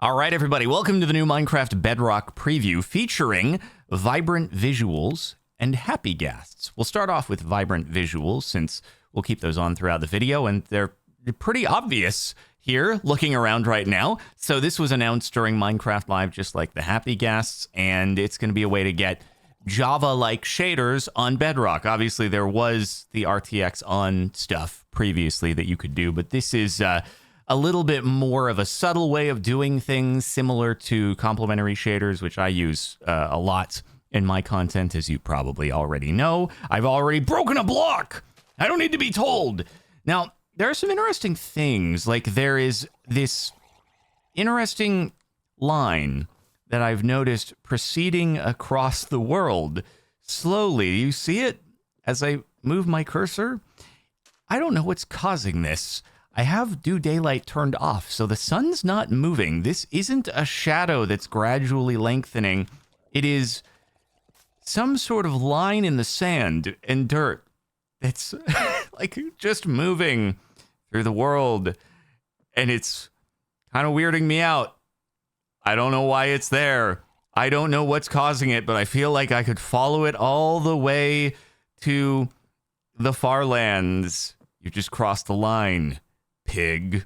All right, everybody, welcome to the new Minecraft Bedrock preview featuring vibrant visuals and happy ghasts. We'll start off with vibrant visuals since we'll keep those on throughout the video, and they're pretty obvious here looking around right now. So this was announced during Minecraft Live, just like the happy ghasts, and it's going to be a way to get Java-like shaders on Bedrock. Obviously, there was the RTX on stuff previously that you could do, but this is a little bit more of a subtle way of doing things, similar to complementary shaders, which I use a lot in my content, as you probably already know. I've already broken a block. I don't need to be told. Now, there are some interesting things. Like, there is this interesting line that I've noticed proceeding across the world slowly. You see it as I move my cursor? I don't know what's causing this. I have due daylight turned off, so the sun's not moving. This isn't a shadow that's gradually lengthening. It is some sort of line in the sand and dirt that's like just moving through the world, and it's kind of weirding me out. I don't know why it's there. I don't know what's causing it, but I feel like I could follow it all the way to the far lands. You just crossed the line, pig.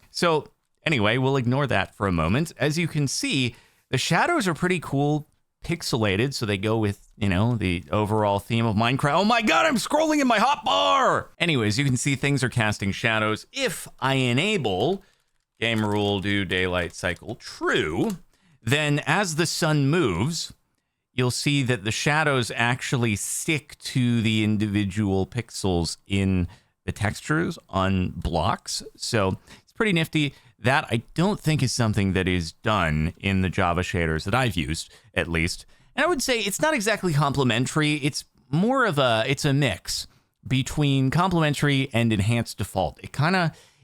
So anyway, we'll ignore that for a moment. As you can see, the shadows are pretty cool, pixelated, so they go with, you know, the overall theme of Minecraft. Oh my god, I'm scrolling in my hotbar! Anyways, you can see things are casting shadows. If I enable game rule do daylight cycle true, then as the sun moves, you'll see that the shadows actually stick to the individual pixels in the textures on blocks. So it's pretty nifty. That I don't think is something that is done in the Java shaders that I've used, at least. And I would say it's not exactly complementary. It's more of it's a mix between complementary and enhanced default.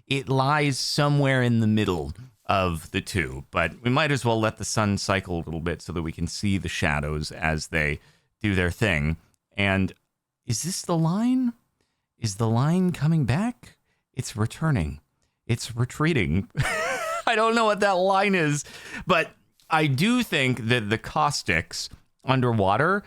It lies somewhere in the middle of the two, but we might as well let the sun cycle a little bit so that we can see the shadows as they do their thing. And is this the line? Is the line coming back? It's returning. It's retreating. I don't know what that line is, but I do think that the caustics underwater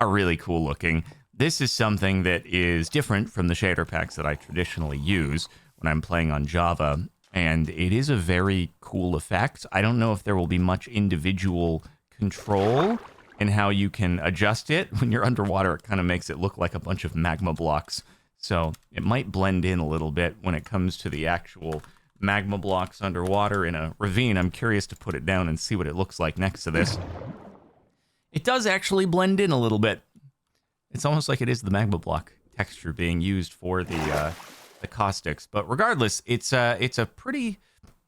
are really cool looking. This is something that is different from the shader packs that I traditionally use when I'm playing on Java, and it is a very cool effect. I don't know if there will be much individual control in how you can adjust it. When you're underwater, it kind of makes it look like a bunch of magma blocks. So it might blend in a little bit when it comes to the actual magma blocks underwater in a ravine. I'm curious to put it down and see what it looks like next to this. It does actually blend in a little bit. It's almost like it is the magma block texture being used for the caustics. But regardless, it's a pretty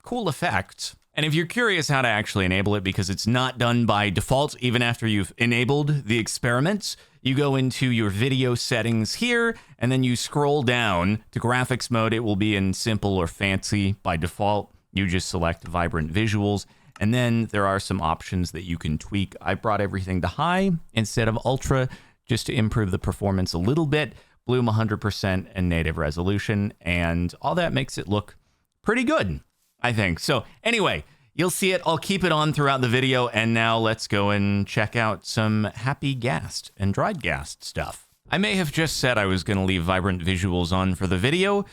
cool effect. And if you're curious how to actually enable it, because it's not done by default, even after you've enabled the experiments, you go into your video settings here, and then you scroll down to graphics mode. It will be in simple or fancy by default. You just select vibrant visuals, and then there are some options that you can tweak. I brought everything to high instead of ultra, just to improve the performance a little bit. Bloom 100% and native resolution, and all that makes it look pretty good, I think. So anyway, you'll see it. I'll keep it on throughout the video, and now let's go and check out some happy ghast and dried ghast stuff. I may have just said I was going to leave vibrant visuals on for the video,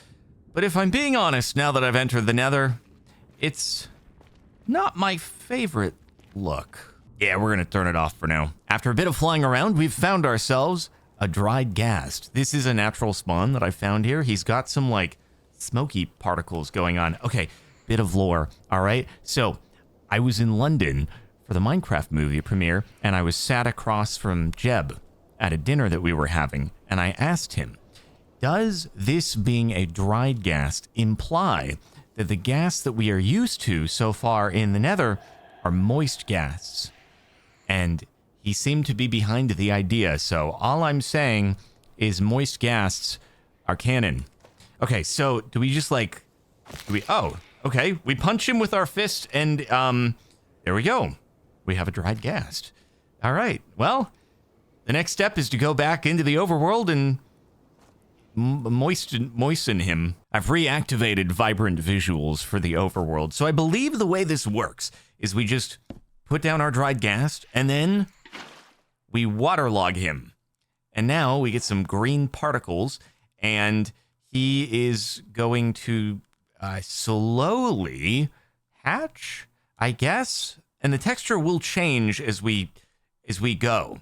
but if I'm being honest, now that I've entered the nether, it's not my favorite look. Yeah, we're going to turn it off for now. After a bit of flying around, we've found ourselves a dried ghast. This is a natural spawn that I found here. He's got some, like, smoky particles going on. Okay, bit of lore, all right? So, I was in London for the Minecraft movie premiere, and I was sat across from Jeb at a dinner that we were having, and I asked him, does this being a dried ghast imply that the ghasts that we are used to so far in the nether are moist ghasts? And he seemed to be behind the idea, so all I'm saying is moist ghasts are canon. Okay, so do we just like... Oh, okay. We punch him with our fist, and there we go. We have a dried ghast. All right, well, the next step is to go back into the overworld and moisten him. I've reactivated vibrant visuals for the overworld. So I believe the way this works is we just put down our dried ghast and then we waterlog him. And now we get some green particles and he is going to slowly hatch, I guess. And the texture will change as we go.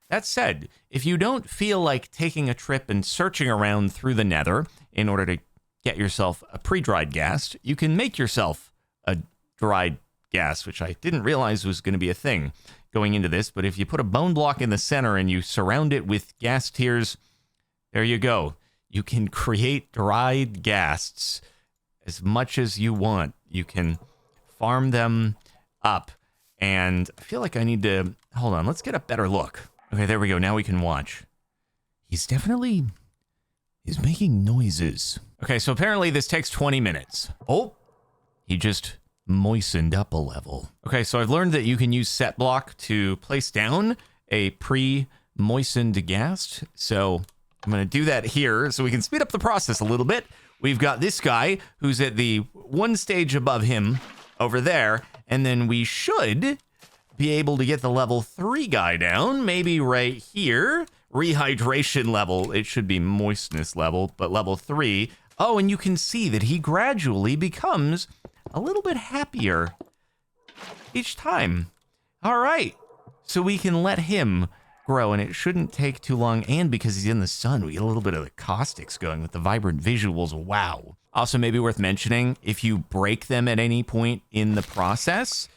That said, if you don't feel like taking a trip and searching around through the nether in order to get yourself a pre-dried ghast, you can make yourself a dried ghast, which I didn't realize was going to be a thing going into this. But if you put a bone block in the center and you surround it with ghast tears, there you go. You can create dried ghasts as much as you want. You can farm them up. And I feel like I need to... Hold on, let's get a better look. Okay, there we go. Now we can watch. He's making noises. Okay, so apparently this takes 20 minutes. Oh, he just moistened up a level. Okay, so I've learned that you can use set block to place down a pre-moistened ghast. So I'm going to do that here so we can speed up the process a little bit. We've got this guy who's at the one stage above him over there. And then we should be able to get the level 3 guy down, maybe right here. Rehydration level, it should be moistness level, but level 3. Oh, and you can see that he gradually becomes a little bit happier each time. All right, so we can let him grow, and it shouldn't take too long. And because he's in the sun, we get a little bit of the caustics going with the vibrant visuals. Wow. Also, maybe worth mentioning, if you break them at any point in the process,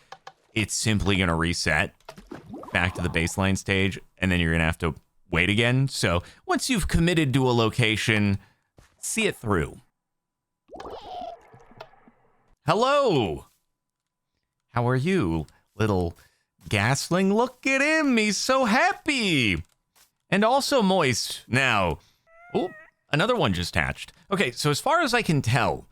it's simply going to reset back to the baseline stage, and then you're going to have to wait again. So once you've committed to a location, see it through. Hello. How are you, little gasling? Look at him. He's so happy. And also moist now. Oh, another one just hatched. Okay, so as far as I can tell,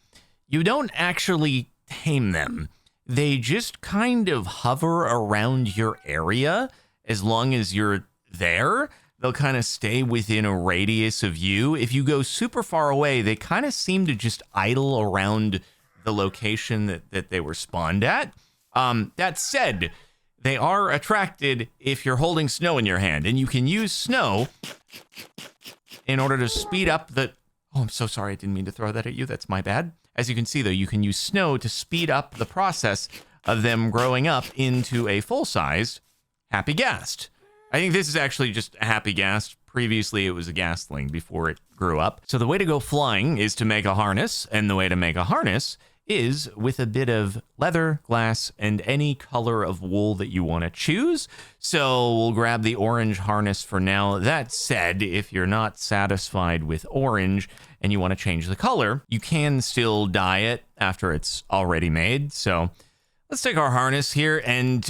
you don't actually tame them. They just kind of hover around your area as long as you're there. They'll kind of stay within a radius of you. If you go super far away, they kind of seem to just idle around the location that they were spawned at. That said, they are attracted if you're holding snow in your hand, and you can use snow in order to speed up the... Oh, I'm so sorry. I didn't mean to throw that at you. That's my bad. As you can see, though, you can use snow to speed up the process of them growing up into a full-sized happy ghast. I think this is actually just a happy ghast. Previously, it was a ghastling before it grew up. So the way to go flying is to make a harness, and the way to make a harness is with a bit of leather, glass, and any color of wool that you want to choose. So we'll grab the orange harness for now. That said, if you're not satisfied with orange and you want to change the color, you can still dye it after it's already made. So let's take our harness here and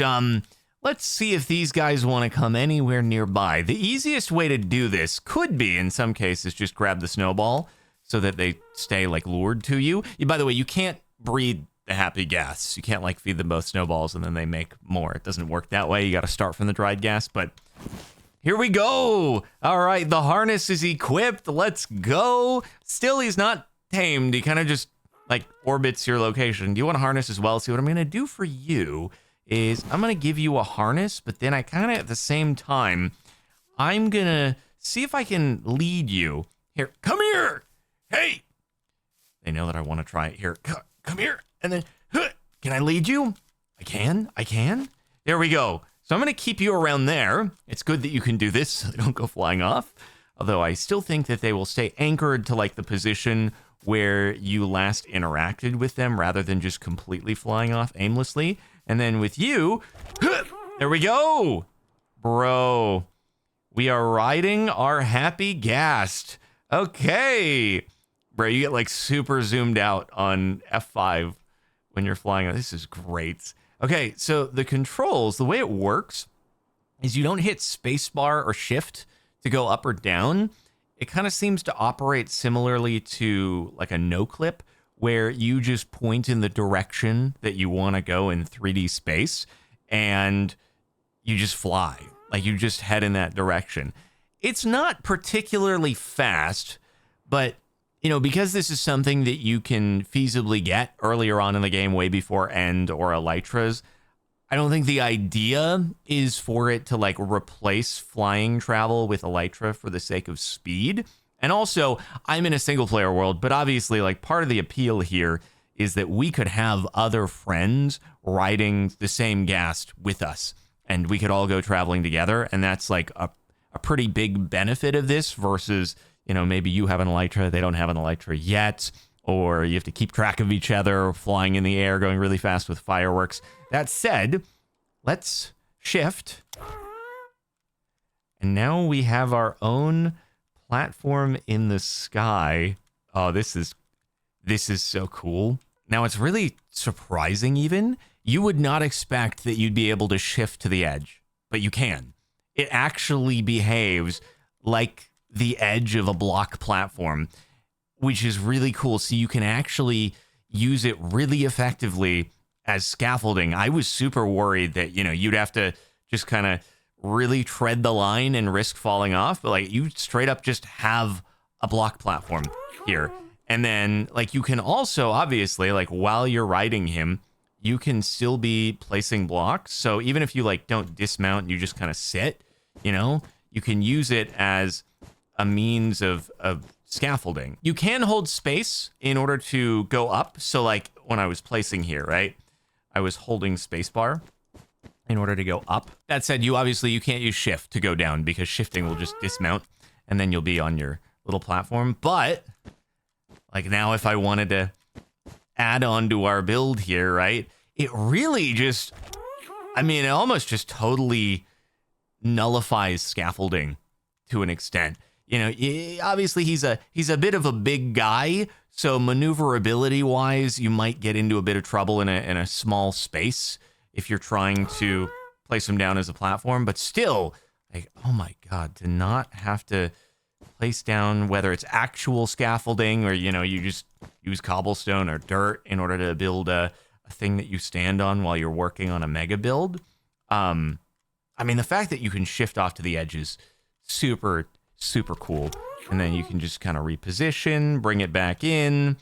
let's see if these guys want to come anywhere nearby. The easiest way to do this could be, in some cases, just grab the snowball so that they stay like lured to you. By the way, you can't breed the happy ghasts. You can't like feed them both snowballs and then they make more. It doesn't work that way. You got to start from the dried ghast, but here we go. All right, the harness is equipped. Let's go. Still, he's not tamed. He kind of just like orbits your location. Do you want a harness as well? See, what I'm going to do for you is I'm going to give you a harness, but then I kind of at the same time, I'm going to see if I can lead you. Here, come here. Hey. They know that I want to try it. Here, come here. And then, can I lead you? I can. There we go. So I'm going to keep you around there. It's good that you can do this so they don't go flying off. Although I still think that they will stay anchored to like the position where you last interacted with them rather than just completely flying off aimlessly. And then with you, there we go. Bro, we are riding our happy ghast. Okay. Bro, you get like super zoomed out on F5 when you're flying. This is great. Okay, so the controls, the way it works is you don't hit spacebar or shift to go up or down. It kind of seems to operate similarly to like a no clip where you just point in the direction that you want to go in 3D space and you just fly. Like you just head in that direction. It's not particularly fast, But, you know, because this is something that you can feasibly get earlier on in the game, way before End or Elytra's, I don't think the idea is for it to like replace flying travel with Elytra for the sake of speed. And also, I'm in a single player world, but obviously like part of the appeal here is that we could have other friends riding the same Ghast with us, and we could all go traveling together. And that's like a pretty big benefit of this versus, you know, maybe you have an Elytra, they don't have an Elytra yet, or you have to keep track of each other, flying in the air, going really fast with fireworks. That said, let's shift. And now we have our own platform in the sky. Oh, this is so cool. Now, it's really surprising even. You would not expect that you'd be able to shift to the edge, but you can. It actually behaves like the edge of a block platform, which is really cool. So you can actually use it really effectively as scaffolding. I was super worried that, you know, you'd have to just kind of really tread the line and risk falling off, but like you straight up just have a block platform here. And then like you can also obviously like while you're riding him, you can still be placing blocks. So even if you like don't dismount, you just kind of sit, you know, you can use it as a means of scaffolding. You can hold space in order to go up. So like when I was placing here, right, I was holding spacebar in order to go up. That said, you can't use shift to go down because shifting will just dismount and then you'll be on your little platform. But like now if I wanted to add on to our build here, right, it really just, I mean, it almost just totally nullifies scaffolding to an extent. You know, obviously he's a bit of a big guy, so maneuverability wise, you might get into a bit of trouble in a small space if you're trying to place him down as a platform. But still, like, oh my God, to not have to place down whether it's actual scaffolding or, you know, you just use cobblestone or dirt in order to build a thing that you stand on while you're working on a mega build. I mean, the fact that you can shift off to the edge is super cool. And then you can just kind of reposition, bring it back in,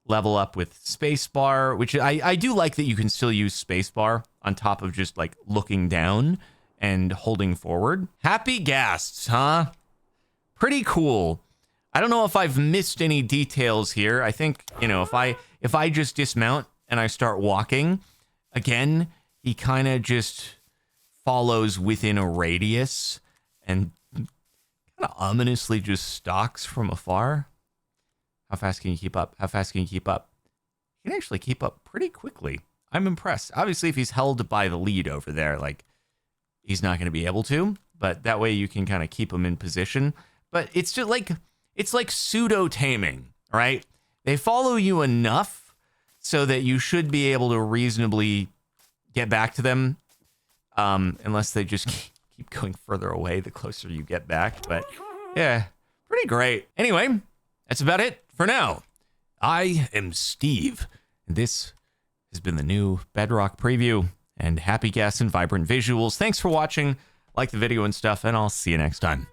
level up with spacebar, which I do like that you can still use spacebar on top of just like looking down and holding forward. Happy Ghasts, huh? Pretty cool. I don't know if I've missed any details here. I think, you know, if I just dismount and I start walking, again, he kind of just follows within a radius and kind of ominously just stalks from afar. How fast can you keep up? How fast can you keep up? You can actually keep up pretty quickly. I'm impressed. Obviously, if he's held by the lead over there, like, he's not going to be able to, but that way you can kind of keep him in position. But it's just like, it's like pseudo taming, right? They follow you enough so that you should be able to reasonably get back to them, unless they just keep going further away the closer you get back. But yeah, pretty great. Anyway, that's about it for now. I am Steve, and this has been the new Bedrock preview, and happy Ghasts and vibrant visuals. Thanks for watching. Like the video and stuff, and I'll see you next time.